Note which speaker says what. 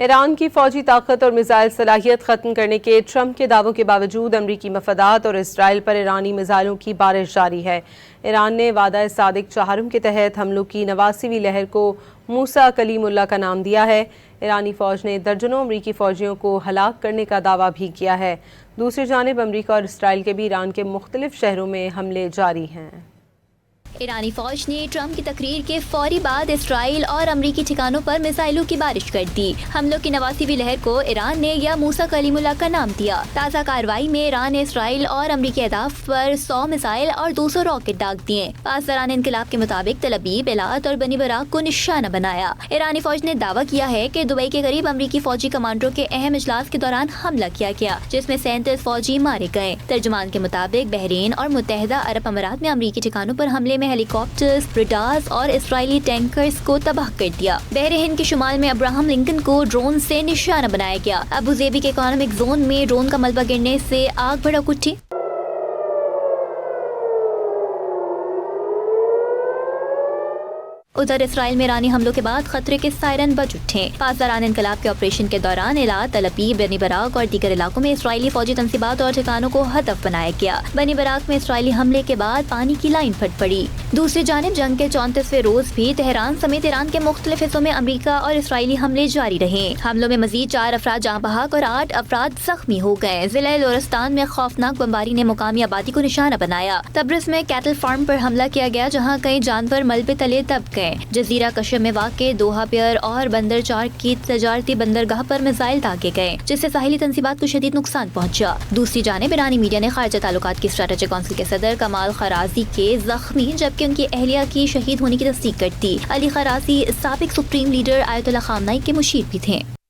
Speaker 1: ایران کی فوجی طاقت اور میزائل صلاحیت ختم کرنے کے ٹرمپ کے دعووں کے باوجود امریکی مفادات اور اسرائیل پر ایرانی میزائلوں کی بارش جاری ہے۔ ایران نے وعدہ صادق چہارم کے تحت حملوں کی 89ویں لہر کو موسیٰ کلیم اللہ کا نام دیا ہے۔ ایرانی فوج نے درجنوں امریکی فوجیوں کو ہلاک کرنے کا دعویٰ بھی کیا ہے۔ دوسری جانب امریکہ اور اسرائیل کے بھی ایران کے مختلف شہروں میں حملے جاری ہیں۔
Speaker 2: ایرانی فوج نے ٹرمپ کی تقریر کے فوری بعد اسرائیل اور امریکی ٹھکانوں پر میزائلوں کی بارش کر دی۔ حملوں کی 89ویں لہر کو ایران نے یا موسیٰ کلیم اللہ کا نام دیا۔ تازہ کارروائی میں ایران نے اسرائیل اور امریکی اہداف پر 100 میزائل اور 200 راکٹ داغ دیے۔ پاسداران انقلاب کے مطابق تل ابیب، ایلات اور بنی براق کو نشانہ بنایا۔ ایرانی فوج نے دعویٰ کیا ہے کہ دبئی کے قریب امریکی فوجی کمانڈروں کے اہم اجلاس کے دوران حملہ کیا گیا، جس میں 37 فوجی مارے گئے۔ ترجمان کے مطابق بحرین اور متحدہ عرب امارات میں امریکی ٹھکانوں پر حملے میں ہیلی کاپٹرز، ریڈارز اور اسرائیلی ٹینکرز کو تباہ کر دیا۔ بحر ہند کے شمال میں ابراہم لنکن کو ڈرون سے نشانہ بنایا گیا۔ ابوظہبی کے اکنامک زون میں ڈرون کا ملبہ گرنے سے آگ بھڑک اٹھی۔ ادھر اسرائیل میں ایرانی حملوں کے بعد خطرے کے سائرن بج اٹھے۔ پاسداران انقلاب کے آپریشن کے دوران ایلات، تل ابیب، بنی براق اور دیگر علاقوں میں اسرائیلی فوجی تنصیبات اور ٹھکانوں کو ہدف بنایا گیا۔ بنی براق میں اسرائیلی حملے کے بعد پانی کی لائن پھٹ پڑی۔ دوسری جانب جنگ کے 34ویں روز بھی تہران سمیت ایران کے مختلف حصوں میں امریکہ اور اسرائیلی حملے جاری رہے۔ حملوں میں مزید 4 افراد جاں بحق اور 8 افراد زخمی ہو گئے۔ ضلع لورستان میں خوفناک بمباری نے مقامی آبادی کو نشانہ بنایا۔ تبرز میں کیٹل فارم پر حملہ کیا گیا، جہاں کئی جانور ملبے تلے دب گئے۔ جزیرہ کشم میں واقع دوحہ پیئر اور بندر چار کی تجارتی بندرگاہ پر میزائل داغے گئے، جس سے ساحلی تنصیبات کو شدید نقصان پہنچا۔ دوسری جانب ایرانی میڈیا نے خارجہ تعلقات کی اسٹریٹجک کونسل کے صدر کمال خرازی کے زخمی جبکہ ان کی اہلیہ کی شہید ہونے کی تصدیق کر دی۔ علی خرازی سابق سپریم لیڈر آیت اللہ خامنئی کے مشیر بھی تھے۔